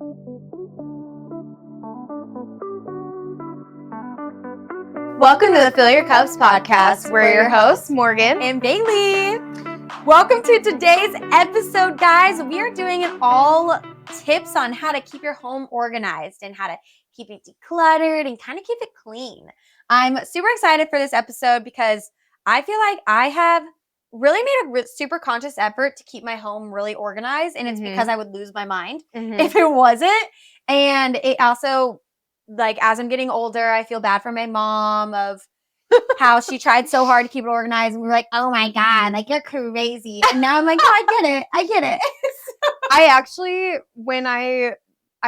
Welcome to the Fill Your Cups podcast. We're your hosts, Morgan and Bailey. Welcome to today's episode, guys. We are doing an all tips on how to keep your home organized and how to keep it decluttered and kind of keep it clean. I'm super excited for this episode because I feel like I have really made a super conscious effort to keep my home really organized, and it's because I would lose my mind if it wasn't. And it also, like, as I'm getting older, I feel bad for my mom of how she tried so hard to keep it organized, and we were like, oh my God, like, you're crazy. And now I'm like, oh, I get it. I actually, when I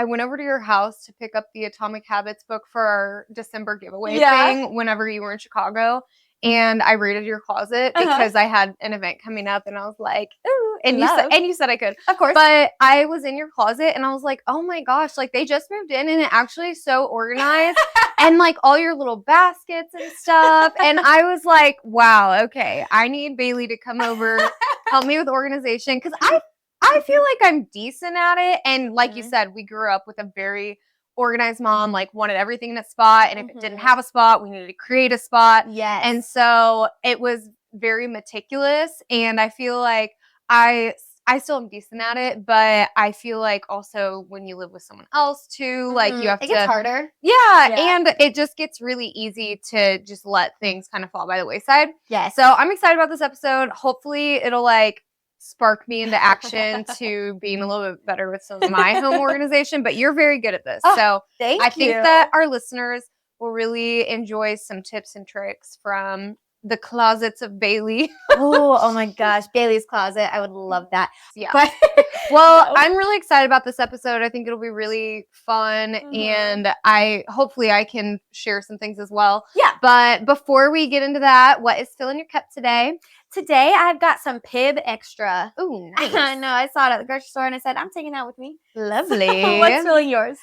went over to your house to pick up the Atomic Habits book for our December giveaway thing whenever you were in Chicago, and I raided your closet because I had an event coming up, and I was like, ooh, and you said I could. Of course. But I was in your closet, and I was like, oh my gosh, like, they just moved in, and it actually is so organized, and like all your little baskets and stuff, and I was like, wow, okay, I need Bailey to come over, help me with organization, because I feel like I'm decent at it, and like you said, we grew up with a very organized mom, like, wanted everything in a spot, and if it didn't have a spot, we needed to create a spot. Yes. And so it was very meticulous, and I feel like I still am decent at it, but I feel like also when you live with someone else too, like, you have it gets harder. Yeah, and it just gets really easy to just let things kind of fall by the wayside. Yes. So I'm excited about this episode. Hopefully it'll like spark me into action to being a little bit better with some of my home organization, but you're very good at this. So I think that our listeners will really enjoy some tips and tricks from the closets of Bailey. Oh my gosh, Bailey's closet. I would love that. Yeah. But well, I'm really excited about this episode. I think it'll be really fun, and hopefully I can share some things as well. Yeah. But before we get into that, what is filling your cup today? Today I've got some Pib Extra. Ooh, nice. I know. I saw it at the grocery store and I said, I'm taking that with me. Lovely. So what's filling yours?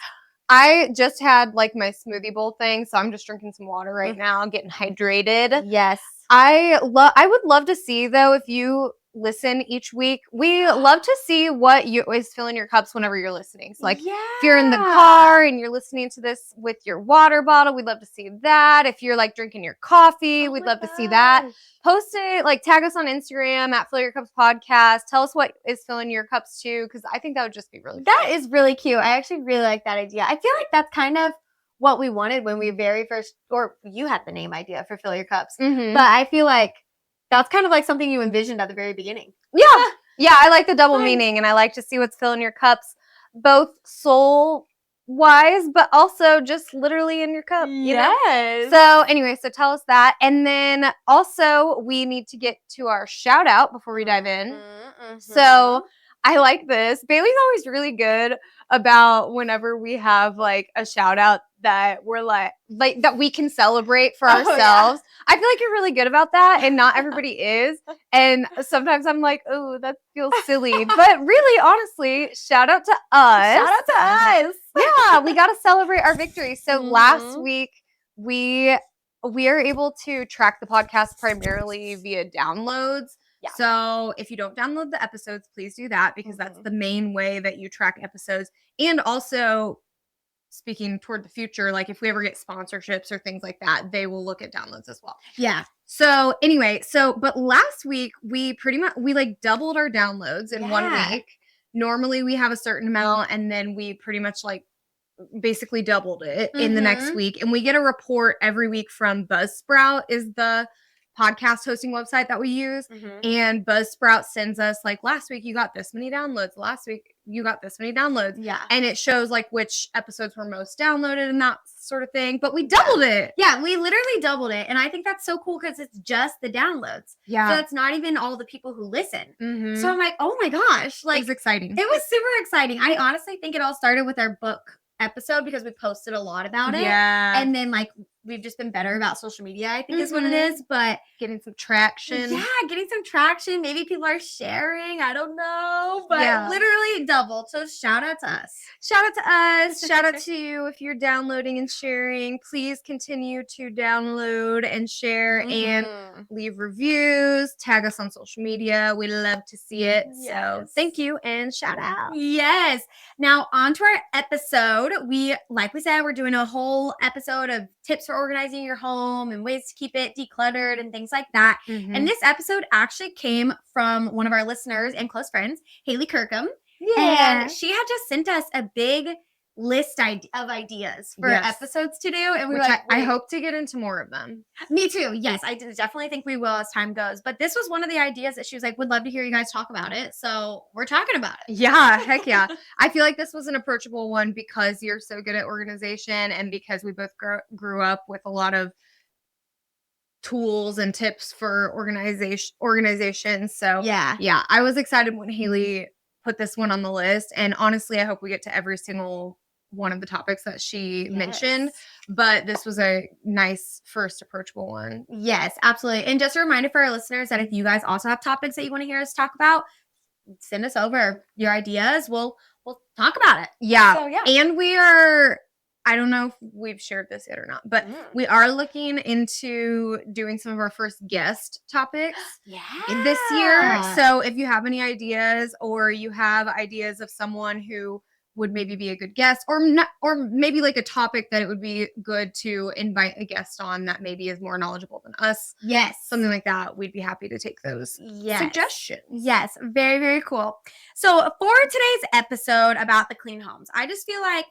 I just had like my smoothie bowl thing, so I'm just drinking some water right now, getting hydrated. Yes. I would love to see, though, if you listen each week, we love to see what is filling your cups whenever you're listening. So, like, if you're in the car and you're listening to this with your water bottle, we'd love to see that. If you're like drinking your coffee, we'd love to see that. Post it, like, tag us on Instagram at Fill Your Cups Podcast. Tell us what is filling your cups too, because I think that would just be really fun. That is really cute. I actually really like that idea. I feel like that's kind of what we wanted when we very first, or you had the name idea for Fill Your Cups. But I feel like that's kind of like something you envisioned at the very beginning. Yeah, I like the double meaning, and I like to see what's filling your cups, both soul-wise, but also just literally in your cup. You know? So anyway, so tell us that. And then also we need to get to our shout out before we dive in. So I like this. Bailey's always really good about whenever we have like a shout out that we're like that we can celebrate for ourselves. I feel like you're really good about that, and not everybody is. And sometimes I'm like, oh, that feels silly. But really, honestly, shout out to us. Shout out to us. Yeah, we got to celebrate our victory. So last week we are able to track the podcast primarily via downloads. Yeah. So if you don't download the episodes, please do that, because that's the main way that you track episodes. And also, speaking toward the future, like if we ever get sponsorships or things like that, they will look at downloads as well. Yeah. So anyway, but last week we like doubled our downloads in 1 week. Normally we have a certain amount, and then we pretty much like basically doubled it in the next week. And we get a report every week from Buzzsprout, is the podcast hosting website that we use. And Buzzsprout sends us like, last week you got this many downloads, last week you got this many downloads. Yeah. And it shows like which episodes were most downloaded and that sort of thing. But we doubled it. Yeah, we literally doubled it. And I think that's so cool because it's just the downloads. Yeah. So it's not even all the people who listen. So I'm like, oh my gosh. Like, it was exciting. It was super exciting. I honestly think it all started with our book episode because we posted a lot about it. Yeah. And then like we've just been better about social media, I think is what it is. But getting some traction. Yeah, getting some traction. Maybe people are sharing. I don't know. But literally doubled. So shout out to us. Shout out to us. Shout out to you if you're downloading and sharing. Please continue to download and share and leave reviews. Tag us on social media. We love to see it. Yes. So thank you and shout out. Yes. Now on to our episode. Like we said, we're doing a whole episode of tips for organizing your home and ways to keep it decluttered and things like that. And this episode actually came from one of our listeners and close friends, Haley Kirkham. Yeah. And she had just sent us a big list of ideas for episodes to do. And we were like, I hope to get into more of them. Me too. Yes, I definitely think we will as time goes. But this was one of the ideas that she was like, would love to hear you guys talk about it. So we're talking about it. Yeah, heck yeah. I feel like this was an approachable one because you're so good at organization and because we both grew up with a lot of tools and tips for organization. So yeah, I was excited when Haley put this one on the list. And honestly, I hope we get to every single one of the topics that she mentioned, but this was a nice first approachable one. Yes, absolutely. And just a reminder for our listeners that if you guys also have topics that you want to hear us talk about, send us over your ideas. We'll talk about it. Yeah. So, and we are, I don't know if we've shared this yet or not, but we are looking into doing some of our first guest topics this year. So if you have any ideas or you have ideas of someone who would maybe be a good guest or not, or maybe like a topic that it would be good to invite a guest on that maybe is more knowledgeable than us. Yes. Something like that. We'd be happy to take those suggestions. Yes. Very, very cool. So for today's episode about the clean homes, I just feel like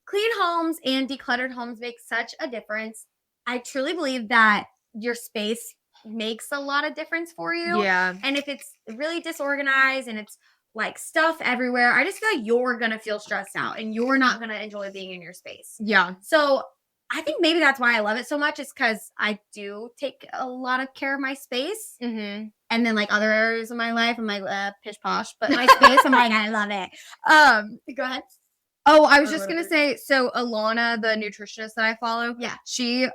clean homes and decluttered homes make such a difference. I truly believe that your space makes a lot of difference for you. Yeah. And if it's really disorganized and it's like stuff everywhere, I just feel like you're going to feel stressed out and you're not going to enjoy being in your space. Yeah. So I think maybe that's why I love it so much is because I do take a lot of care of my space. And then like other areas of my life, I'm like, pish posh. But my space, I'm like, I love it. Go ahead. Oh, I was just going to say, so Alana, the nutritionist that I follow, she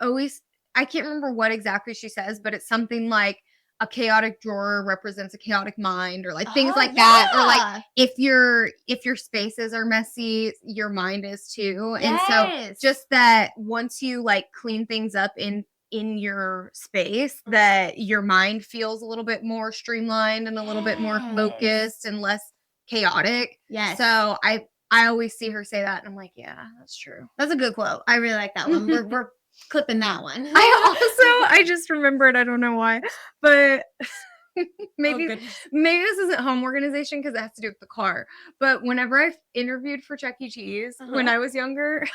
always, I can't remember what exactly she says, but it's something like a chaotic drawer represents a chaotic mind or like things like that. Or like if your spaces are messy, your mind is too. And so just that once you like clean things up in your space, that your mind feels a little bit more streamlined and a little bit more focused and less chaotic. Yes. So I always see her say that and I'm like, yeah, that's true. That's a good quote. I really like that one. We're clipping that one. I just remembered, I don't know why, but maybe this isn't home organization because it has to do with the car. But whenever I interviewed for Chuck E. Cheese when I was younger,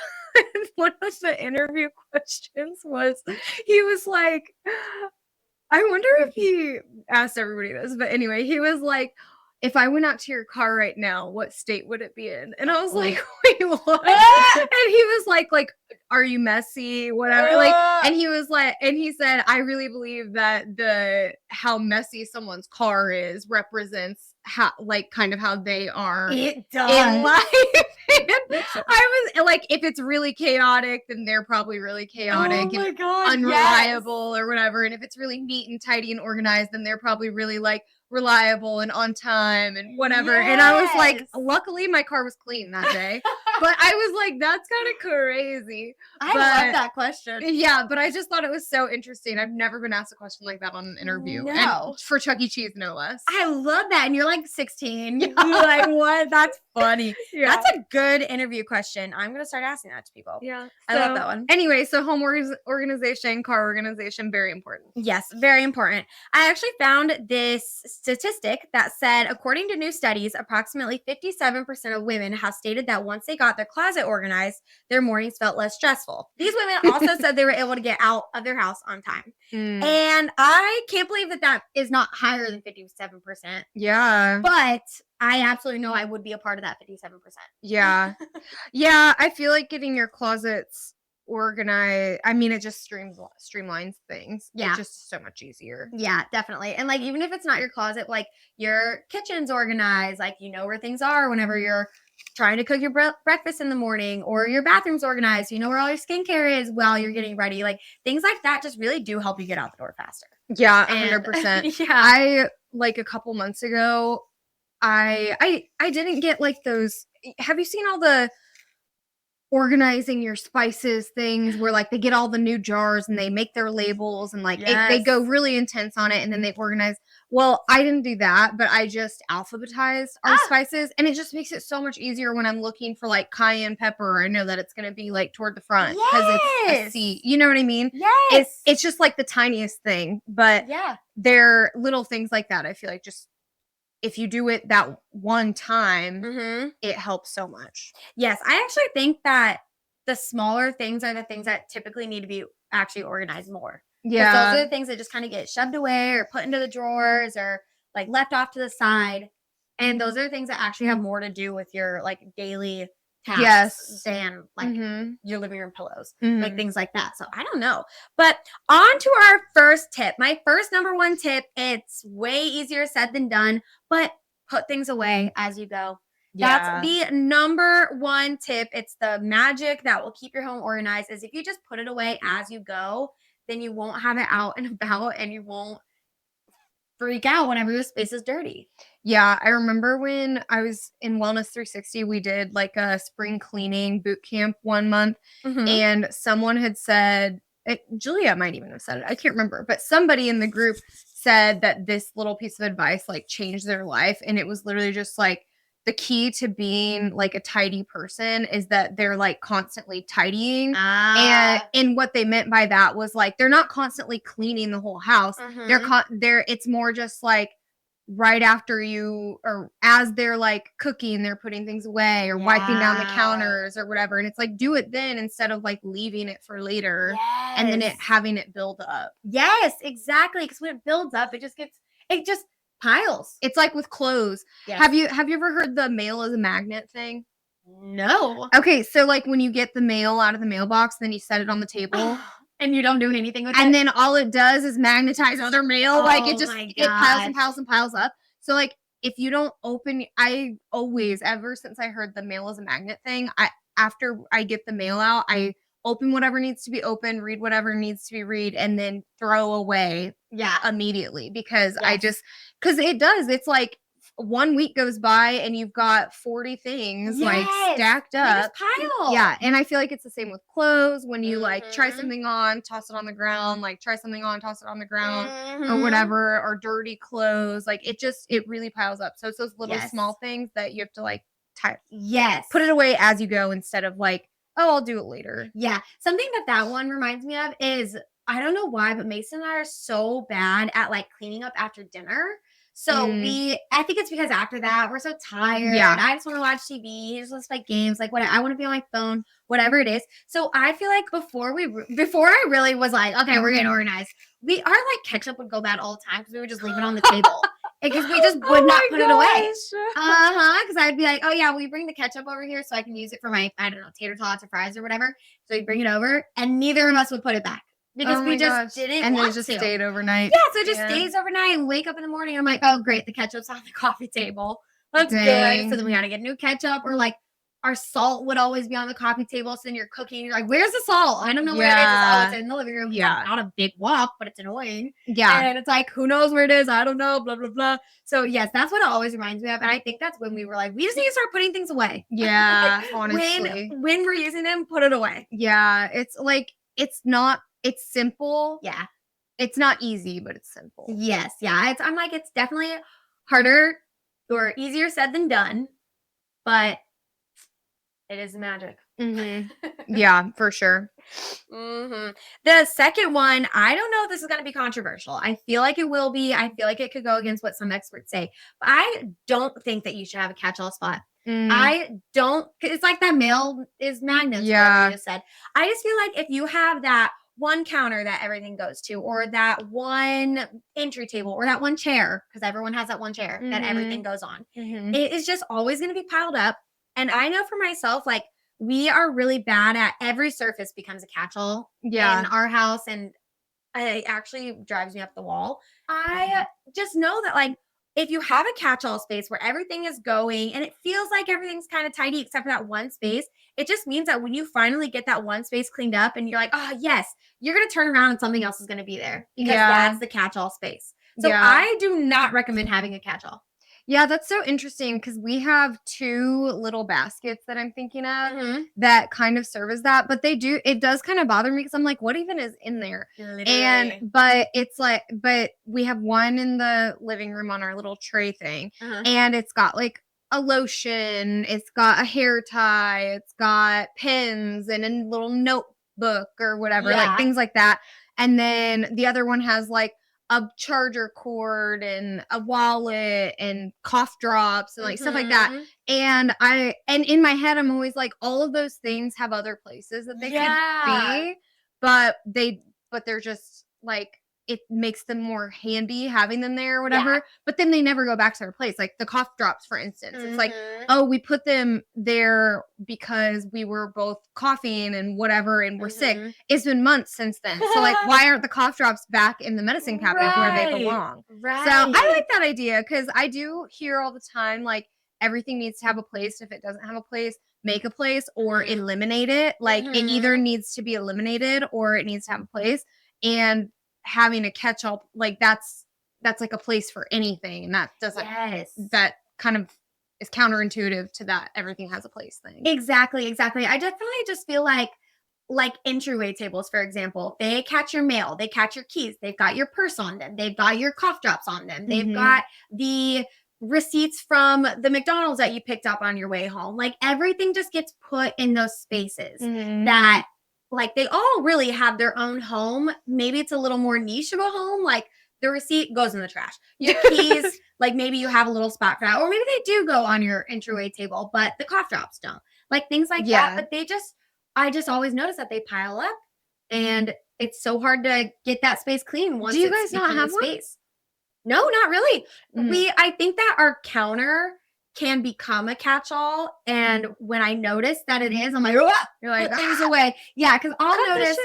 one of the interview questions was, he was like, I wonder if he asked everybody this, but anyway, he was like, if I went out to your car right now, what state would it be in? And I was like, wait, what? And he was like, are you messy? Whatever. And he was like, and he said, I really believe that how messy someone's car is represents how, like, kind of how they are in life. I was like, if it's really chaotic, then they're probably really chaotic and unreliable or whatever. And if it's really neat and tidy and organized, then they're probably really like reliable and on time and whatever. And I was like, luckily my car was clean that day. But I was like, that's kind of crazy. I love that question. Yeah, but I just thought it was so interesting. I've never been asked a question like that on an interview. No. And for Chuck E. Cheese, no less. I love that. And you're like 16. You're like, what? That's funny. That's a good interview question. I'm going to start asking that to people. Yeah. I love that one. Anyway, so home organization, car organization, very important. Yes, very important. I actually found this statistic that said, according to new studies, approximately 57% of women have stated that once they got their closet organized, their mornings felt less stressful. These women also said they were able to get out of their house on time. And I can't believe that is not higher than 57%. Yeah. But I absolutely know I would be a part of that 57%. Yeah. Yeah, I feel like getting your closets organized, I mean, it just streamlines things. Yeah. It's just so much easier. Yeah, definitely. And like, even if it's not your closet, like your kitchen's organized, like you know where things are whenever you're trying to cook your breakfast in the morning, or your bathroom's organized, you know where all your skincare is while you're getting ready. Like things like that just really do help you get out the door faster. Yeah, 100%. Yeah. I like a couple months ago, I didn't get like those. Have you seen all the organizing your spices things where like they get all the new jars and they make their labels and like they go really intense on it and then they organize? Well, I didn't do that, but I just alphabetized our spices, and it just makes it so much easier when I'm looking for like cayenne pepper. I know that it's going to be like toward the front because it's a C. You know what I mean? Yes. It's just like the tiniest thing, but yeah, they're little things like that. I feel like just if you do it that one time, it helps so much. Yes, I actually think that the smaller things are the things that typically need to be actually organized more. Yeah. Those are the things that just kind of get shoved away or put into the drawers or like left off to the side. And those are the things that actually have more to do with your like daily tasks than like your living room pillows, like things like that. So I don't know. But on to our first tip. My first number one tip, it's way easier said than done, but put things away as you go. That's the number one tip. It's the magic that will keep your home organized is if you just put it away as you go, then you won't have it out and about and you won't freak out whenever your space is dirty. Yeah, I remember when I was in Wellness 360, we did like a spring cleaning boot camp 1 month, and someone had said, Julia might even have said it, I can't remember, but somebody in the group said that this little piece of advice like changed their life, and it was literally just like the key to being like a tidy person is that they're like constantly tidying. And what they meant by that was like they're not constantly cleaning the whole house. They're it's more just like right after you or as they're like cooking, they're putting things away or wiping down the counters or whatever. And it's like do it then instead of like leaving it for later and then having it build up. Yes, exactly. Because when it builds up, it just piles. It's like with clothes. Have you ever heard the mail as a magnet thing? No. Okay, so like when you get the mail out of the mailbox, then you set it on the table. And you don't do anything with it? And then all it does is magnetize other mail. Like it piles and piles and piles up. So like if you don't open, I always, ever since I heard the mail as a magnet thing, after I get the mail out, I open whatever needs to be open, read whatever needs to be read, and then throw away immediately because because it does. It's like 1 week goes by and you've got 40 things like stacked up. They just pile. Yeah. And I feel like it's the same with clothes. When you like try something on, toss it on the ground, like try something on, toss it on the ground or whatever, or dirty clothes. Like it really piles up. So it's those little small things that you have to like put it away as you go instead of like, oh, I'll do it later. Yeah. Something that one reminds me of is, I don't know why, but Mason and I are so bad at like cleaning up after dinner. So I think it's because after that, we're so tired. Yeah. I just want to watch TV. He just wants to play games. Like I want to be on my phone, whatever it is. So I feel like before I really was like, okay, we're getting organized. Our like ketchup would go bad all the time because we would just leave it on the table. Because we just would not put it away. Because I'd be like, oh yeah, will you bring the ketchup over here so I can use it for my, I don't know, tater tots or fries or whatever. So we'd bring it over and neither of us would put it back. Because we just didn't and want it just to. Stayed overnight. Yeah, so it just stays overnight and wake up in the morning. And I'm like, oh, great, the ketchup's on the coffee table. That's good. So then we got to get new ketchup. Or like our salt would always be on the coffee table. So then you're cooking. You're like, where's the salt? I don't know where it is. Oh, it's in the living room. Yeah. Not a big walk, but it's annoying. Yeah. And it's like, who knows where it is? I don't know, blah, blah, blah. So yes, that's what it always reminds me of. And I think that's when we were like, we just need to start putting things away. Yeah, honestly. When we're using them, put it away. Yeah, it's like, it's simple. Yeah. It's not easy, but it's simple. Yes. Yeah. I'm like, it's definitely harder or easier said than done, but it is magic. Yeah, for sure. The second one, I don't know if this is going to be controversial. I feel like it will be. I feel like it could go against what some experts say, but I don't think that you should have a catch-all spot. I don't. It's like that mail is magnets. Yeah. You just said. I just feel like if you have that one counter that everything goes to, or that one entry table, or that one chair, because everyone has that one chair that everything goes on, it is just always going to be piled up. And I know for myself, like we are really bad at every surface becomes a catch-all in our house, and it actually drives me up the wall. I just know that like if you have a catch-all space where everything is going and it feels like everything's kind of tidy except for that one space, it just means that when you finally get that one space cleaned up and you're like, oh, yes, you're going to turn around and something else is going to be there because that's the catch-all space. So I do not recommend having a catch-all. Yeah, that's so interesting because we have 2 little baskets that I'm thinking of that kind of serve as that, but it does kind of bother me because I'm like, what even is in there? Literally. But we have one in the living room on our little tray thing, and it's got like a lotion, it's got a hair tie, it's got pens and a little notebook or whatever, like things like that. And then the other one has like a charger cord and a wallet and cough drops and like stuff like that. And in my head, I'm always like, all of those things have other places that they could be, but they're just like, it makes them more handy having them there or whatever. But then they never go back to their place. Like the cough drops, for instance, it's like, oh, we put them there because we were both coughing and whatever, and we're sick. It's been months since then. So like, why aren't the cough drops back in the medicine cabinet where they belong? So I like that idea because I do hear all the time, like, everything needs to have a place. If it doesn't have a place, make a place or eliminate it. Like it either needs to be eliminated or it needs to have a place. And having a catch-all, like that's like a place for anything, and that doesn't that kind of is counterintuitive to that everything has a place thing. Exactly. I definitely just feel like entryway tables, for example, they catch your mail, they catch your keys, they've got your purse on them, they've got your cough drops on them, they've got the receipts from the McDonald's that you picked up on your way home. Like everything just gets put in those spaces that, like, they all really have their own home. Maybe it's a little more niche of a home. Like the receipt goes in the trash. Your keys, like maybe you have a little spot for that. Or maybe they do go on your entryway table, but the cough drops don't. Like things like that. But I just always notice that they pile up and it's so hard to get that space clean once. Do you guys not have space? No, not really. I think that our counter can become a catch-all, and when I notice that it is, I'm like, oh, you're like, put things away. Yeah, because I'll notice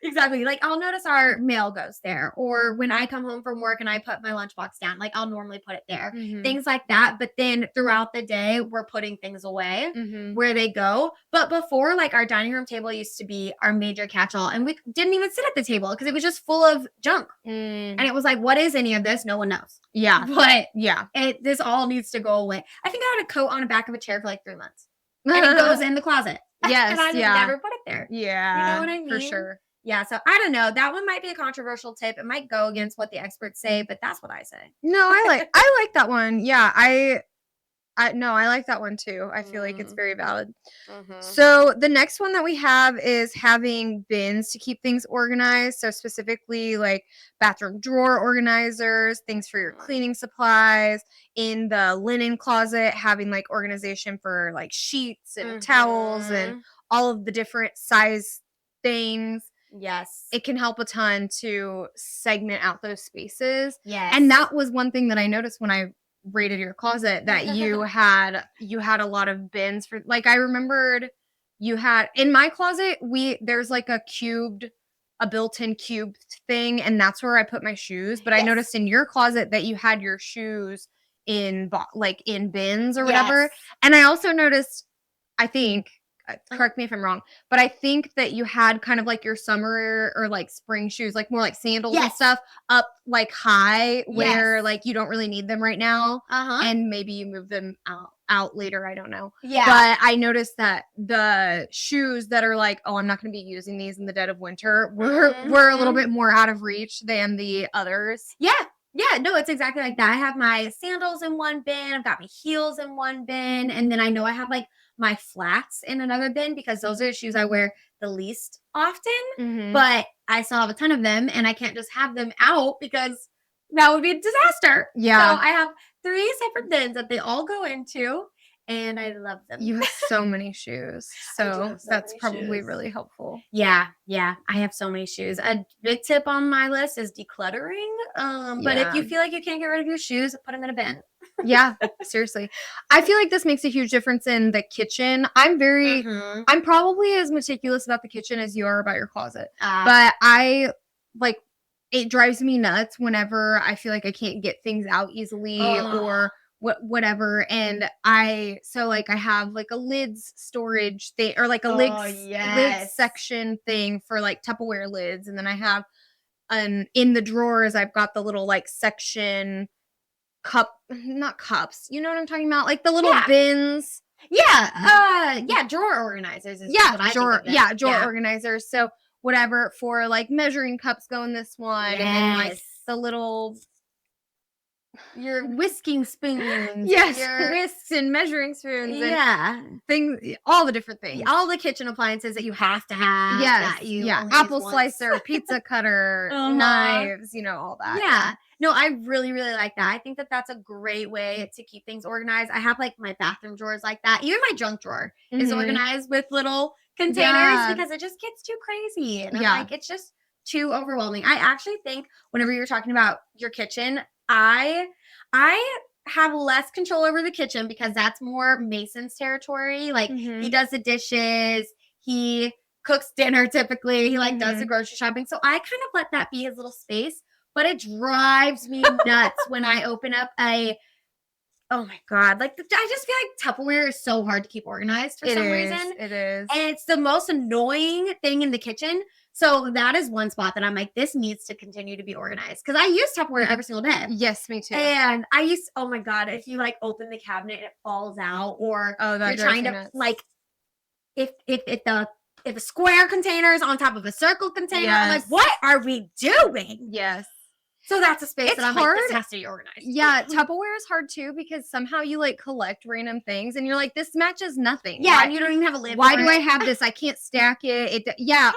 exactly. Like I'll notice our mail goes there, or when I come home from work and I put my lunchbox down, like I'll normally put it there, things like that. But then throughout the day, we're putting things away where they go. But before, like our dining room table used to be our major catch-all, and we didn't even sit at the table because it was just full of junk, and it was like, what is any of this? No one knows. Yeah, but this all needs to go away. I think I had a coat on the back of a chair for like 3 months, and it goes in the closet. Yes, and I just never put it there. Yeah, you know what I mean? For sure. Yeah, so I don't know. That one might be a controversial tip. It might go against what the experts say, but that's what I say. No, I like that one. Yeah, I like that one too. I feel like it's very valid. So the next one that we have is having bins to keep things organized. So specifically like bathroom drawer organizers, things for your cleaning supplies, in the linen closet, having like organization for like sheets and towels and all of the different size things. Yes. It can help a ton to segment out those spaces. Yes. And that was one thing that I noticed when I raided your closet, that you had a lot of bins for, like, I remembered you had in my closet, there's like a built-in cube thing, and that's where I put my shoes. But I noticed in your closet that you had your shoes in bins or whatever. And I also noticed, I think, correct me if I'm wrong, but I think that you had kind of like your summer or like spring shoes, like more like sandals and stuff, up like high where like you don't really need them right now. And maybe you move them out later. I don't know. Yeah. But I noticed that the shoes that are like, oh, I'm not going to be using these in the dead of winter were a little bit more out of reach than the others. Yeah, no, it's exactly like that. I have my sandals in one bin. I've got my heels in one bin. And then I know I have like my flats in another bin because those are the shoes I wear the least often. But I still have a ton of them, and I can't just have them out because that would be a disaster. Yeah. So I have 3 separate bins that they all go into, and I love them. You have so many shoes. So that's probably really helpful. Yeah. I have so many shoes. A big tip on my list is decluttering. But if you feel like you can't get rid of your shoes, put them in a bin. Yeah, seriously. I feel like this makes a huge difference in the kitchen. I'm probably as meticulous about the kitchen as you are about your closet. But I like it drives me nuts whenever I feel like I can't get things out easily or whatever. And I have like a lids storage thing or like a lids section thing for like Tupperware lids. And then I have in the drawers, I've got the little like section not cups. You know what I'm talking about? Like the little bins. Drawer organizers is drawer organizers. So whatever for like measuring cups go in this one, and then like the little your whisking spoons, your whisks and measuring spoons, and things, all the different things, all the kitchen appliances that you have to have. Apple slicer, pizza cutter, knives, all that. No, I really, really like that. I think that that's a great way to keep things organized. I have like my bathroom drawers like that. Even my junk drawer is organized with little containers because it just gets too crazy. And like, it's just too overwhelming. I actually think whenever you're talking about your kitchen, I have less control over the kitchen because that's more Mason's territory. Like he does the dishes, he cooks dinner typically, he like does the grocery shopping. So I kind of let that be his little space. But it drives me nuts when I open up oh my God. Like, I just feel like Tupperware is so hard to keep organized for some reason. It is. And it's the most annoying thing in the kitchen. So that is one spot that I'm like, this needs to continue to be organized. Because I use Tupperware every single day. Yes, me too. And oh my God, if you like open the cabinet and it falls out, or you're trying to nuts. like, if a square container is on top of a circle container, I'm like, what are we doing? Yes. So that's a space that I'm hard. Like, this has to be organized. Yeah, Tupperware is hard too because somehow you like collect random things and you're like, this matches nothing. Yeah, and you don't even have a lid. Why do I have this? I can't stack it.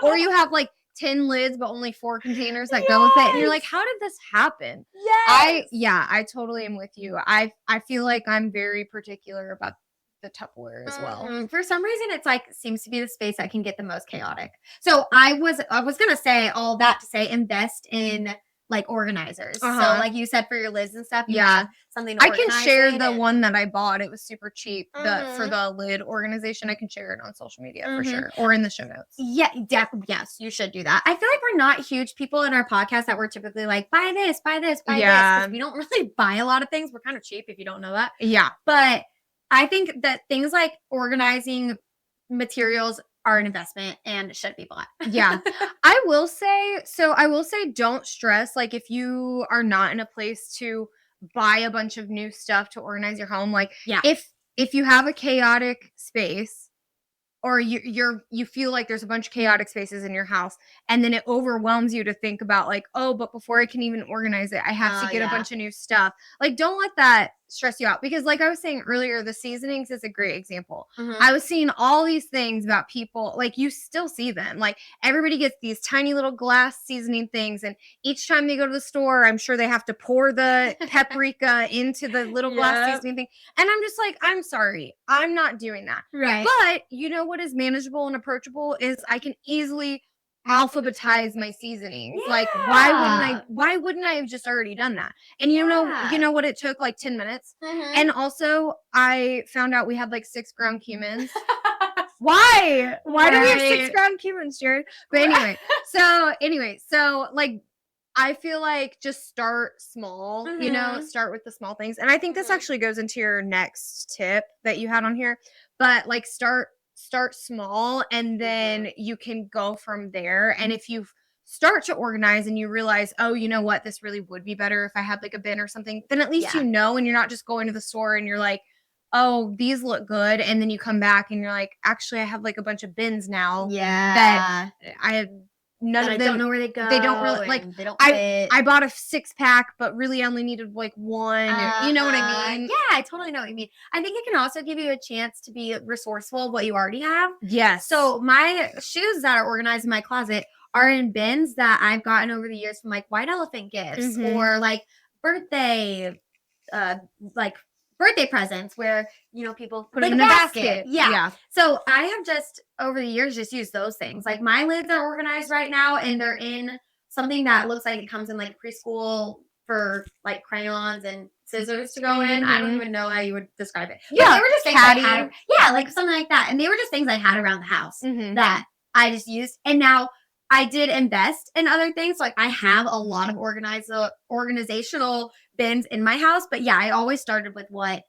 Or you have like 10 lids but only 4 containers that go with it. And you're like, how did this happen? I totally am with you. I feel like I'm very particular about the Tupperware as well. For some reason, it's like seems to be the space that can get the most chaotic. So I was gonna say all that to say invest in like organizers. So like you said for your lids and stuff, you have something to organize. I can share the one that I bought. It was super cheap. For the lid organization, I can share it on social media for sure, or in the show notes. Yeah, definitely. Yes, you should do that. I feel like we're not huge people in our podcast that we're typically like buy this, buy this, buy this. Because we don't really buy a lot of things. We're kind of cheap if you don't know that. Yeah, but I think that things like organizing materials are an investment and should be bought. Yeah. I will say don't stress. Like if you are not in a place to buy a bunch of new stuff to organize your home, like if you have a chaotic space or you feel like there's a bunch of chaotic spaces in your house and then it overwhelms you to think about like, oh, but before I can even organize it, I have to get a bunch of new stuff. Like don't let that stress you out because like I was saying earlier, the seasonings is a great example. I was seeing all these things about people, like you still see them. Like everybody gets these tiny little glass seasoning things and each time they go to the store, I'm sure they have to pour the paprika into the little glass seasoning thing. And I'm just like, I'm sorry, I'm not doing that. Right. But you know what is manageable and approachable is I can easily alphabetize my seasonings. Like why wouldn't I have just already done that? And you know what it took like 10 minutes. And also I found out we had like 6 ground cumins. Why do we have 6 ground cumins, Jared? But anyway, so like I feel like just start small, start with the small things. And I think this actually goes into your next tip that you had on here, but like start small and then you can go from there. And if you start to organize and you realize, oh, you know what, this really would be better if I had like a bin or something, then at least and you're not just going to the store and you're like, oh, these look good, and then you come back and you're like, actually I have like a bunch of bins now that I have none of them. I don't know where they go. They don't really like. They don't fit. I bought a 6-pack, but really I only needed like one. You know what I mean? Yeah, I totally know what you mean. I think it can also give you a chance to be resourceful of what you already have. Yes. So my shoes that are organized in my closet are in bins that I've gotten over the years from like White Elephant gifts or like birthday presents where, people put them in a basket. Yeah. So I have just over the years just used those things. Like my lids are organized right now and they're in something that looks like it comes in like preschool for like crayons and scissors to go in. I don't even know how you would describe it. But they were just things I had, like something like that. And they were just things I had around the house that I just used. And now I did invest in other things. Like I have a lot of organizational bins in my house, but yeah, I always started with what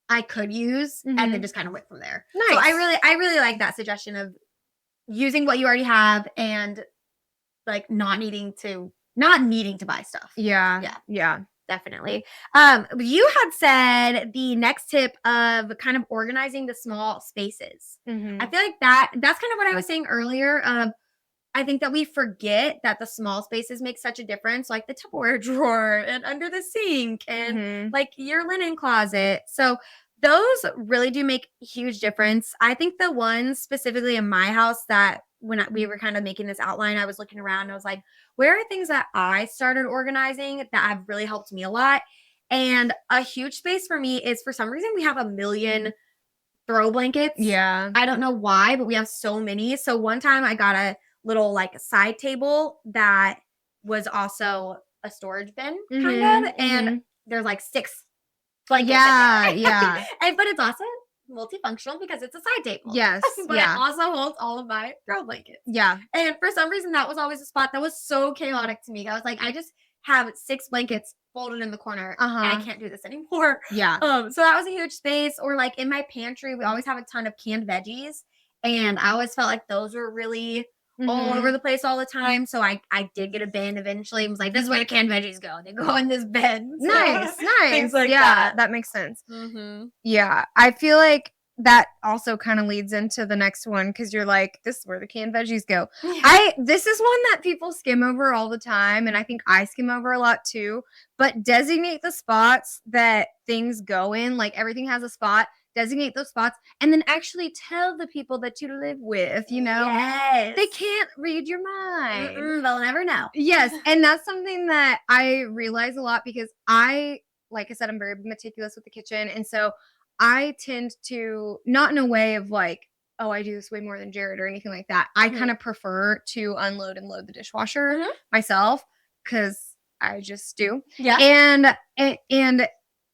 I could use and then just kind of went from there. Nice. So I really like that suggestion of using what you already have and like not needing to buy stuff. Yeah. Definitely. You had said the next tip of kind of organizing the small spaces. I feel like that's kind of what I was saying earlier. I think that we forget that the small spaces make such a difference, like the Tupperware drawer and under the sink and like your linen closet. So those really do make a huge difference. I think the ones specifically in my house that when we were kind of making this outline, I was looking around and I was like, where are things that I started organizing that have really helped me a lot? And a huge space for me is for some reason we have a million throw blankets. Yeah. I don't know why, but we have so many. So one time I got a little like side table that was also a storage bin kind of, and there's like 6 blankets. Yeah. But it's also multifunctional because it's a side table. Yes. But it also holds all of my throw blankets. Yeah. And for some reason, that was always a spot that was so chaotic to me. I was like, I just have 6 blankets folded in the corner, and I can't do this anymore. Yeah. So that was a huge space. Or like in my pantry, we always have a ton of canned veggies, and I always felt like those were really all over the place all the time. So I did get a bin eventually and was like, this is where the canned veggies go. They go in this bin. So, Nice. things like yeah, that. that makes sense. Yeah. I feel like that also kind of leads into the next one because you're like, this is where the canned veggies go. This is one that people skim over all the time, and I think I skim over a lot too. But designate the spots that things go in. Like everything has a spot. Designate those spots, and then actually tell the people that you live with. You know, they can't read your mind. They'll never know. Yes, and that's something that I realize a lot because like I said, I'm very meticulous with the kitchen, and so I tend to, not in a way of like, oh, I do this way more than Jared or anything like that. I kind of prefer to unload and load the dishwasher myself because I just do. Yeah. And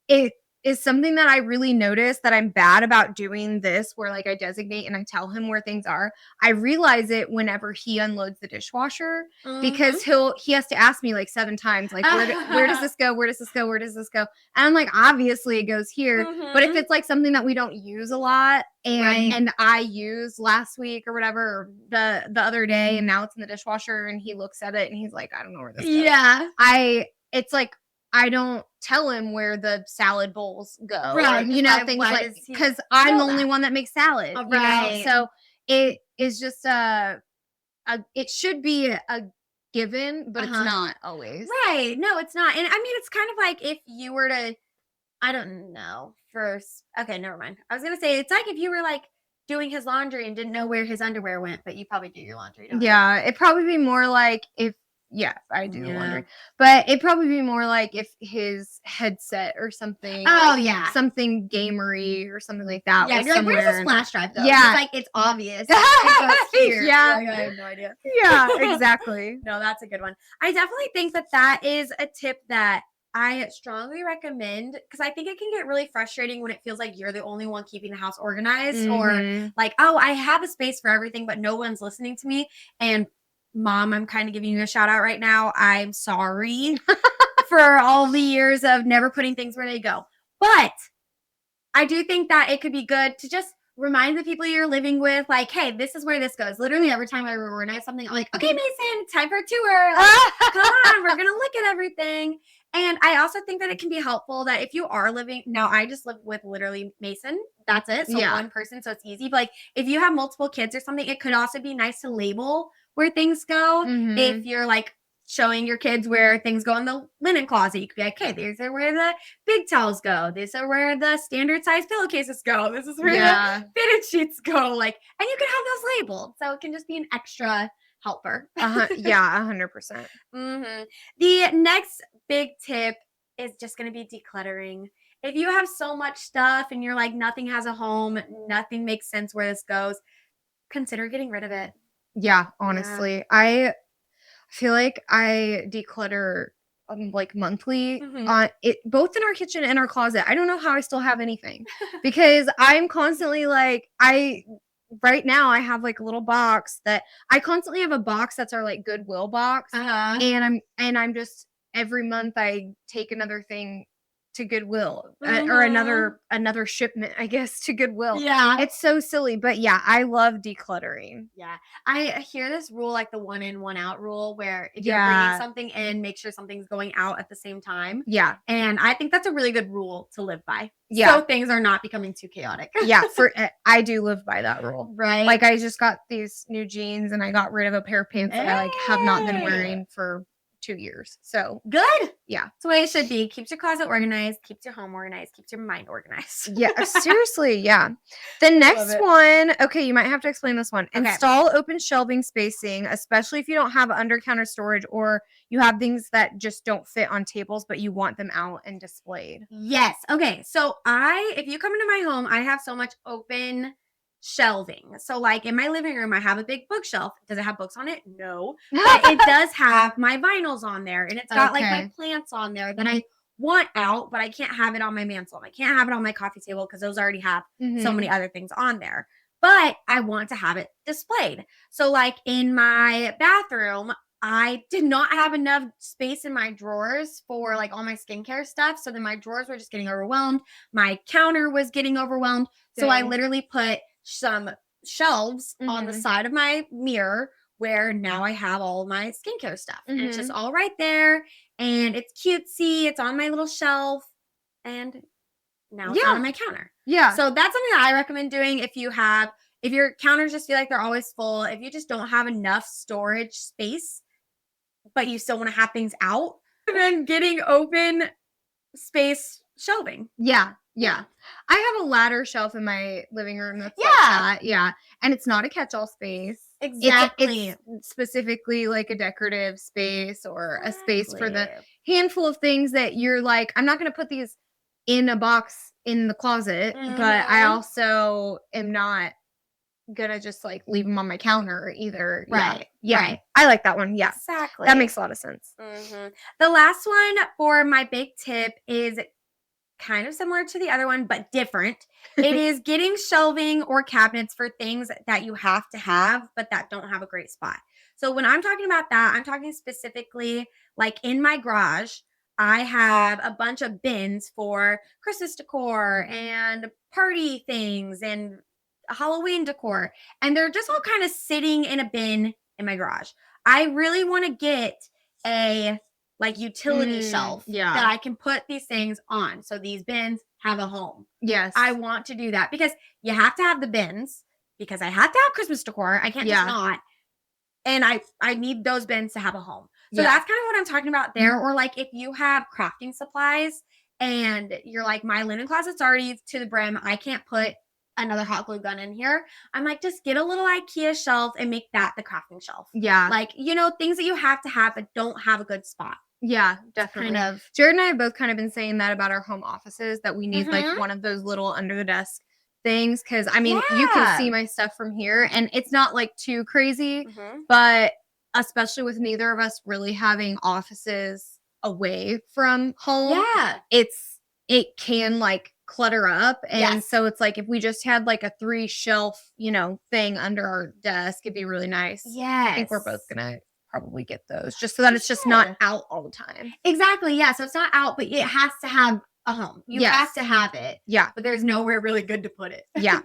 it is something that I really notice that I'm bad about doing this, where like I designate and I tell him where things are. I realize it whenever he unloads the dishwasher because he has to ask me like 7 times, like where does this go? Where does this go? Where does this go? And I'm like, obviously it goes here. But if it's like something that we don't use a lot and I used last week or whatever, or the other day, and now it's in the dishwasher and he looks at it and he's like, I don't know where this goes. Yeah. It's like, I don't tell him where the salad bowls go. Right. Or, things like, because I'm the only one that makes salad. Right. So it is just it should be a given, but it's not always. Right. No, it's not. And I mean, it's kind of like if you were to, I don't know, okay, never mind. I was going to say, it's like if you were like doing his laundry and didn't know where his underwear went, but you probably do your laundry. Yeah. It'd probably be more like I do laundry. But it'd probably be more like if his headset or something. Oh, yeah. Something gamery or something like that. Yeah, you're like, where's this flash drive, though? Yeah. It's like, it's obvious. It goes here. Yeah. I have no idea. Yeah, exactly. No, that's a good one. I definitely think that is a tip that I strongly recommend because I think it can get really frustrating when it feels like you're the only one keeping the house organized or like, oh, I have a space for everything, but no one's listening to me. And Mom, I'm kind of giving you a shout out right now. I'm sorry for all the years of never putting things where they go. But I do think that it could be good to just remind the people you're living with, like, hey, this is where this goes. Literally every time I reorganize something, I'm like, okay, Mason, time for a tour. Like, come on, we're going to look at everything. And I also think that it can be helpful that if you are living, now I just live with literally Mason. That's it. So one person, so it's easy. But like if you have multiple kids or something, it could also be nice to label where things go. If you're like showing your kids where things go in the linen closet, you could be like, okay, these are where the big towels go. These are where the standard size pillowcases go. This is where the fitted sheets go. Like, and you can have those labeled. So it can just be an extra helper. Yeah, 100%. The next big tip is just going to be decluttering. If you have so much stuff and you're like, nothing has a home, nothing makes sense where this goes, consider getting rid of it. Yeah, honestly. Yeah. I feel like I declutter like monthly on it, both in our kitchen and our closet. I don't know how I still have anything because I'm constantly like, right now I have like a little box that I constantly have a box that's our like Goodwill box. And I'm just every month I take another thing to Goodwill or another shipment, I guess, to Goodwill. Yeah. It's so silly, but yeah, I love decluttering. Yeah. I hear this rule, like the 1 in, 1 out rule, where if you're bringing something in, make sure something's going out at the same time. Yeah. And I think that's a really good rule to live by. Yeah. So things are not becoming too chaotic. Yeah, I do live by that rule. Right. Like I just got these new jeans and I got rid of a pair of pants that I like have not been wearing for 2 years. So good. Yeah. That's the way it should be. Keeps your closet organized, keeps your home organized, keeps your mind organized. Yeah, seriously, yeah. The next one, okay, you might have to explain this one. Okay. Install open shelving spacing, especially if you don't have under counter storage or you have things that just don't fit on tables, but you want them out and displayed. Yes. Okay. So if you come into my home, I have so much open shelving. So like in my living room, I have a big bookshelf. Does it have books on it? No. But it does have my vinyls on there. And it's got like my plants on there that I want out, but I can't have it on my mantle. I can't have it on my coffee table because those already have so many other things on there. But I want to have it displayed. So like in my bathroom, I did not have enough space in my drawers for like all my skincare stuff. So then my drawers were just getting overwhelmed. My counter was getting overwhelmed. So I literally put some shelves on the side of my mirror where now I have all my skincare stuff. And it's just all right there. And it's cutesy. It's on my little shelf. And now it's on my counter. Yeah. So that's something that I recommend doing if your counters just feel like they're always full. If you just don't have enough storage space, but you still want to have things out, and then getting open space shelving. Yeah. I have a ladder shelf in my living room that's like that. Yeah. And it's not a catch-all space. Exactly. It's specifically like a decorative space or a space for the handful of things that you're like, I'm not going to put these in a box in the closet, but I also am not gonna just like leave them on my counter either. Right. Yeah. Right. I like that one. Yeah. Exactly. That makes a lot of sense. The last one for my big tip is kind of similar to the other one, but different. It is getting shelving or cabinets for things that you have to have, but that don't have a great spot. So when I'm talking about that, I'm talking specifically like in my garage, I have a bunch of bins for Christmas decor and party things and Halloween decor. And they're just all kind of sitting in a bin in my garage. I really want to get a like utility shelf that I can put these things on. So these bins have a home. Yes. I want to do that because you have to have the bins because I have to have Christmas decor. I can't just not. And I need those bins to have a home. So that's kind of what I'm talking about there. Or like if you have crafting supplies and you're like, my linen closet's already to the brim. I can't put another hot glue gun in here. I'm like, just get a little IKEA shelf and make that the crafting shelf. Yeah. Like, things that you have to have but don't have a good spot. Yeah, definitely. Jared and I have both kind of been saying that about our home offices, that we need like one of those little under the desk things. Cause I mean, you can see my stuff from here and it's not like too crazy, but especially with neither of us really having offices away from home. Yeah. It can like clutter up. And so it's like if we just had like a 3 shelf, thing under our desk, it'd be really nice. Yeah. I think we're both gonna probably get those just so that it's just not out all the time. Exactly. Yeah. So it's not out, but it has to have a home. You have to have it. Yeah. But there's nowhere really good to put it. Yeah.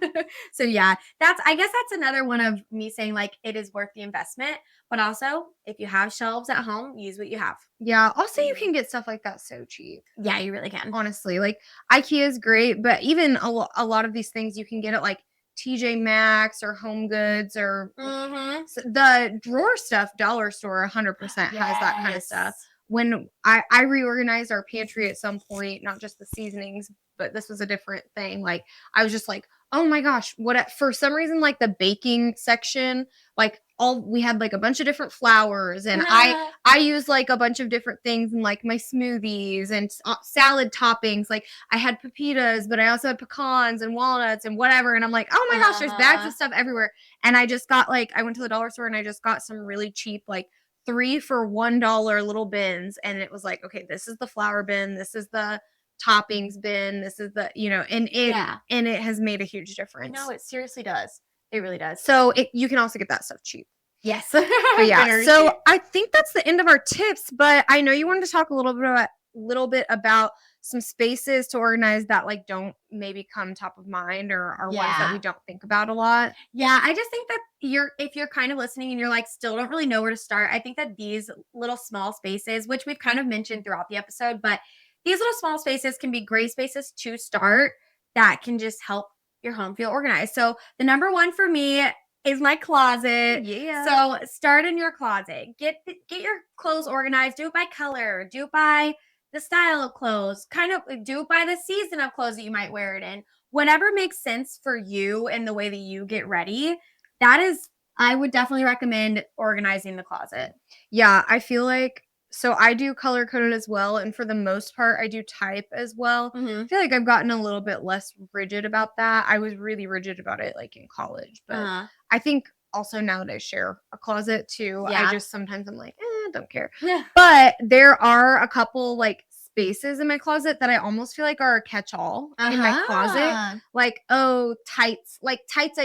So yeah, I guess that's another one of me saying like it is worth the investment, but also if you have shelves at home, use what you have. Yeah. Also, you can get stuff like that so cheap. Yeah, you really can. Honestly, like IKEA is great, but even a lot of these things you can get at like TJ Maxx or Home Goods or the drawer stuff. Dollar Store 100% has that kind of stuff. When I reorganized our pantry at some point, not just the seasonings, but this was a different thing. Like I was just like, oh my gosh, for some reason, like the baking section, like we had like a bunch of different flours and I used like a bunch of different things in like my smoothies and salad toppings. Like I had pepitas, but I also had pecans and walnuts and whatever. And I'm like, oh my gosh, there's bags of stuff everywhere. And I just got I went to the dollar store and I just got some really cheap, like 3 for $1 little bins. And it was like, okay, this is the flour bin. This is the toppings bin. This is the, and it has made a huge difference. No, it seriously does. It really does. So you can also get that stuff cheap. Yes. But yeah, so I think that's the end of our tips, but I know you wanted to talk a little bit about some spaces to organize that like don't maybe come top of mind or are ones that we don't think about a lot. Yeah, I just think that if you're kind of listening and you're like still don't really know where to start, I think that these little small spaces, which we've kind of mentioned throughout the episode, but these little small spaces can be great spaces to start that can just help your home feel organized. So the number one for me is my closet. Yeah. So start in your closet. Get your clothes organized. Do it by color. Do it by the style of clothes. Kind of do it by the season of clothes that you might wear it in. Whatever makes sense for you and the way that you get ready, I would definitely recommend organizing the closet. Yeah, I feel like, so I do color coded as well, and for the most part, I do type as well. I feel like I've gotten a little bit less rigid about that. I was really rigid about it like in college, but I think also now that I share a closet too, I just sometimes I'm like, don't care. Yeah. But there are a couple like spaces in my closet that I almost feel like are a catch-all in my closet. Like, tights. Like tights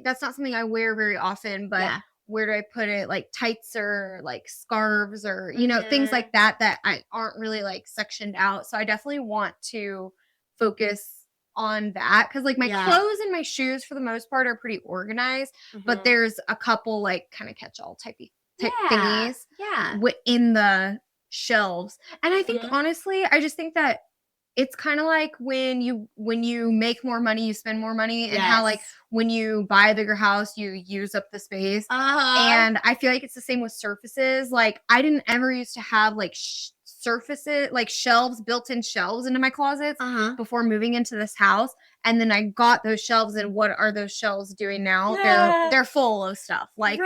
that's not something I wear very often, but where do I put it? Like tights or like scarves or, things like that I aren't really like sectioned out. So I definitely want to focus on that because like my clothes and my shoes for the most part are pretty organized, but there's a couple like kind of catch-all type thingies in the shelves. And I think honestly, I just think that it's kind of like when you make more money, you spend more money, and how like when you buy a bigger house, you use up the space. And I feel like it's the same with surfaces. Like I didn't ever used to have like surfaces, like shelves, built-in shelves into my closets before moving into this house. And then I got those shelves, and what are those shelves doing now? They're full of stuff. Like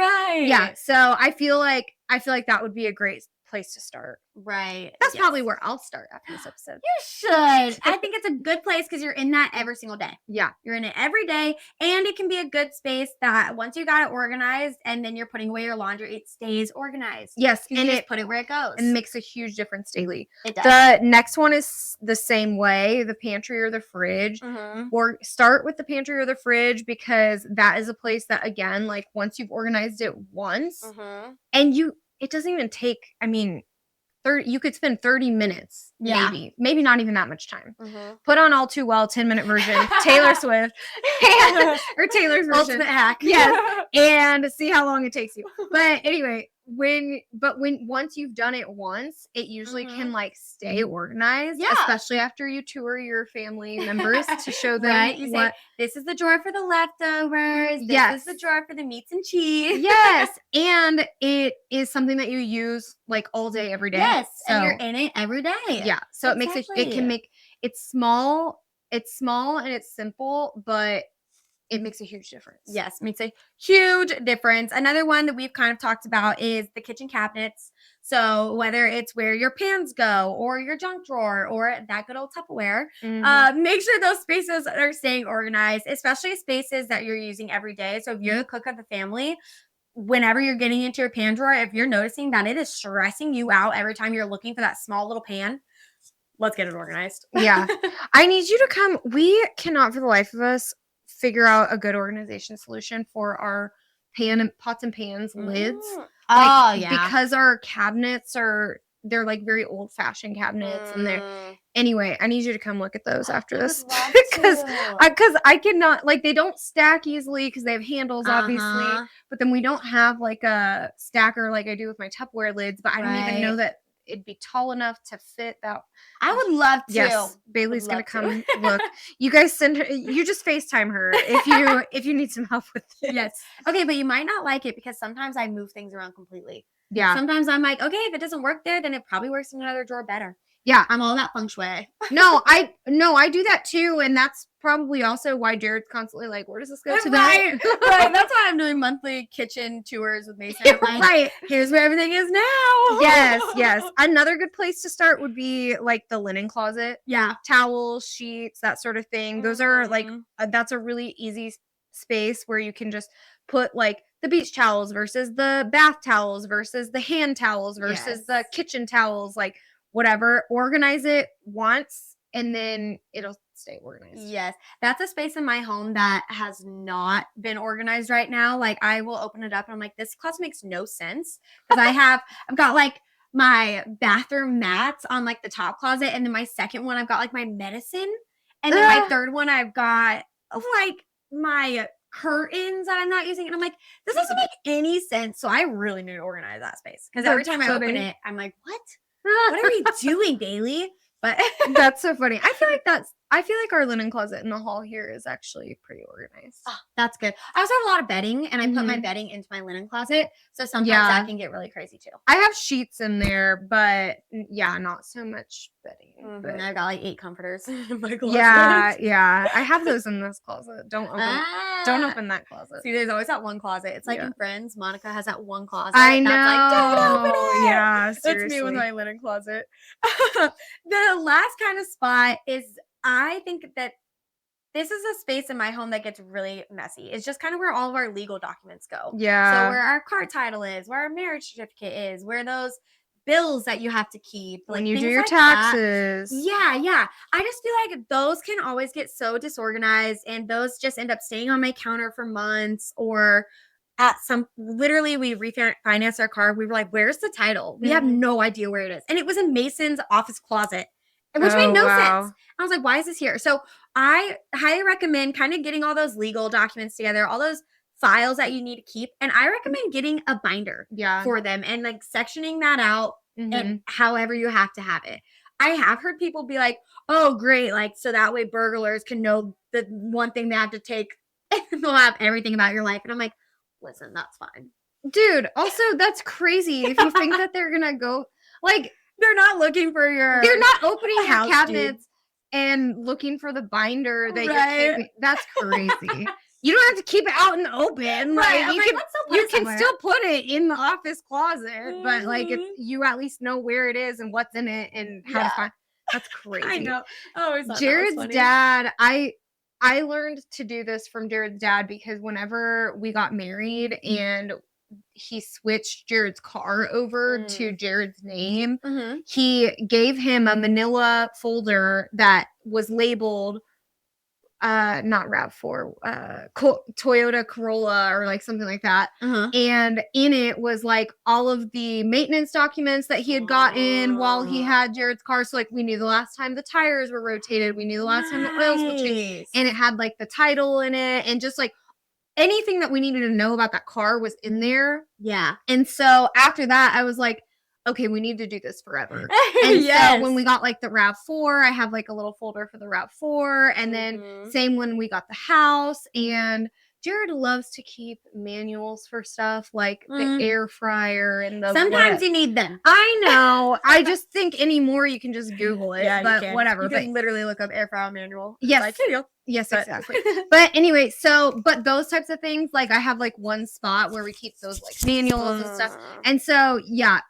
so I feel like that would be a great place to start. Right. That's probably where I'll start after this episode. You should. I think it's a good place because you're in that every single day. Yeah. You're in it every day. And it can be a good space that once you got it organized and then you're putting away your laundry, it stays organized. Yes. And you just put it where it goes. And makes a huge difference daily. It does. The next one is the same way, the pantry or the fridge. Or start with the pantry or the fridge because that is a place that, again, like once you've organized it once and it doesn't even take, you could spend 30 minutes, maybe not even that much time. Put on All Too Well, 10-minute version, Taylor Swift, or Taylor's version. Ultimate hack. Yes, and see how long it takes you. But anyway, once you've done it once, it usually can like stay organized, especially after you tour your family members to show them you say, this is the drawer for the leftovers. This is the drawer for the meats and cheese. Yes, and it is something that you use like all day, every day. Yes, so, and you're in it every day. Yeah, so it makes it's small and it's simple, but it makes a huge difference. Yes, makes a huge difference. Another one that we've kind of talked about is the kitchen cabinets. So whether it's where your pans go or your junk drawer or that good old Tupperware, make sure those spaces are staying organized, especially spaces that you're using every day. So if you're the cook of the family, whenever you're getting into your pan drawer, if you're noticing that it is stressing you out every time you're looking for that small little pan, let's get it organized. Yeah. I need you to come. We cannot for the life of us figure out a good organization solution for our pots and pans lids. Because our cabinets they're like very old fashioned cabinets and anyway, I need you to come look at those after this because I cannot, like, they don't stack easily because they have handles obviously, but then we don't have like a stacker like I do with my Tupperware lids, but I don't even know that it'd be tall enough to fit that. I would love to. Yes, Bailey's gonna come look. You guys send her. You just FaceTime her if you need some help with it. Yes. Okay, but you might not like it because sometimes I move things around completely. Yeah. Sometimes I'm like, okay, if it doesn't work there, then it probably works in another drawer better. Yeah. I'm all about feng shui. No, I do that too, and that's probably also why Jared's constantly like, where does this go to right. That's why I'm doing monthly kitchen tours with Mason. Like, here's where everything is now. Yes. Another good place to start would be like the linen closet. Yeah. Towels, sheets, that sort of thing. Those are like, that's a really easy space where you can just put like the beach towels versus the bath towels versus the hand towels versus the kitchen towels, like whatever. Organize it once and then it'll stay organized. Yes. That's a space in my home that has not been organized right now. Like, I will open it up and I'm like, this closet makes no sense. Because I've got like my bathroom mats on like the top closet. And then my second one, I've got like my medicine. And then my third one, I've got like my curtains that I'm not using. And I'm like, this doesn't make any sense. So I really need to organize that space. Because every time I open it, I'm like, what? What are we doing, Bailey? But that's so funny. I feel like our linen closet in the hall here is actually pretty organized. Oh, that's good. I also have a lot of bedding, and I put my bedding into my linen closet, so sometimes that can get really crazy too. I have sheets in there, but yeah, not so much bedding. But I've got like 8 comforters in my closet. Yeah. I have those in this closet. Don't open that closet. See, there's always that one closet. It's like in Friends, Monica has that one closet. I know. That's like, don't open it. Yeah, seriously. That's me with my linen closet. The last kind of spot is, I think that this is a space in my home that gets really messy. It's just kind of where all of our legal documents go. Yeah. So where our car title is, where our marriage certificate is, where those bills that you have to keep. When you do your taxes. Yeah. I just feel like those can always get so disorganized, and those just end up staying on my counter for months, or literally we refinanced our car. We were like, where's the title? We have no idea where it is. And it was in Mason's office closet, which made no sense. I was like, why is this here? So I highly recommend kind of getting all those legal documents together, all those files that you need to keep. And I recommend getting a binder for them and like sectioning that out and however you have to have it. I have heard people be like, oh, great. Like, so that way burglars can know the one thing they have to take and they'll have everything about your life. And I'm like, listen, that's fine. Dude, also that's crazy. If you think that they're going to go, like, they're not looking for they're not opening your cabinets and looking for the binder that you're keeping. That's crazy. You don't have to keep it out in the open. Like, you can still put it in the office closet, but like if you at least know where it is and what's in it and how to find. That's crazy. I know. I always thought Jared's that was funny. dad, I learned to do this from Jared's dad because whenever we got married and he switched Jared's car over to Jared's name, he gave him a manila folder that was labeled not RAV4, Toyota Corolla or like something like that. And in it was like all of the maintenance documents that he had gotten while he had Jared's car. So like we knew the last time the tires were rotated. We knew the last time the oils were changed. And it had like the title in it and just like anything that we needed to know about that car was in there. Yeah. And so after that, I was like, okay, we need to do this forever. And so when we got like the RAV4, I have like a little folder for the RAV4. And then same when we got the house. And Jared loves to keep manuals for stuff like the air fryer and the sometimes you need them. I know. I just think anymore you can just Google it. Yeah, but whatever. You can literally look up air fryer manual. Yes. Like, here you go. Yes, exactly. But anyway, but those types of things, like I have like one spot where we keep those like manuals and stuff. And so, yeah,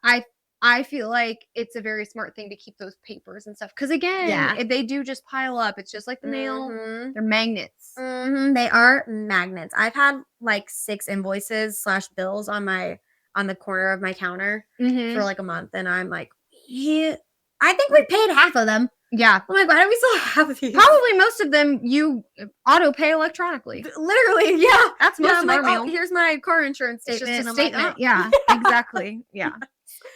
I feel like it's a very smart thing to keep those papers and stuff. Because again, they do just pile up. It's just like the mail. They're magnets. They are magnets. I've had like 6 invoices / bills on the corner of my counter for like a month. And I'm like, I think we paid half of them. Yeah. I'm like, why don't we still have these? Probably most of them you auto pay electronically. Literally, yeah. That's most of our mail. Oh, here's my car insurance statement. It's just a statement. Like, yeah, exactly. Yeah.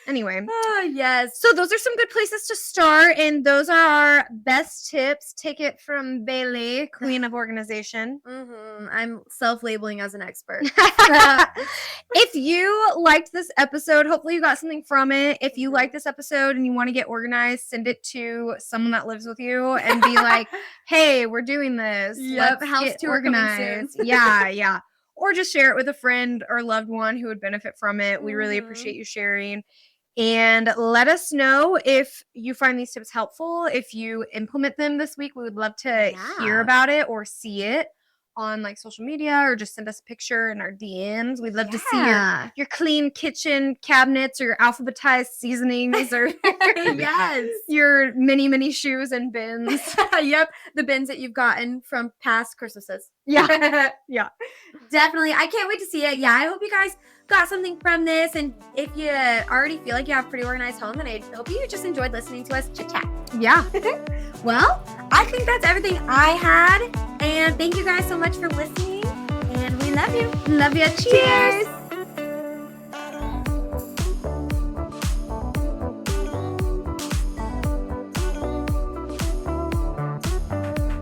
Anyway. Oh, yes. So those are some good places to start. And those are our best tips. Take it from Bailey, Queen of Organization. I'm self-labeling as an expert. If you liked this episode, hopefully you got something from it. If you like this episode and you want to get organized, send it to someone that lives with you and be like, hey, we're doing this. Yep, Let's house get tour organized. Yeah. Or just share it with a friend or loved one who would benefit from it. We really appreciate you sharing. And let us know if you find these tips helpful. If you implement them this week, we would love to hear about it or see it on like social media, or just send us a picture in our DMs. We'd love to see your clean kitchen cabinets or your alphabetized seasonings or your mini shoes and bins. Yep, the bins that you've gotten from past Christmases. Yeah. Yeah. Definitely. I can't wait to see it. Yeah, I hope you guys got something from this. And if you already feel like you have a pretty organized home, then I hope you just enjoyed listening to us chit chat. Yeah. Well, I think that's everything I had. And thank you guys so much for listening. And we love you. Love you. Cheers.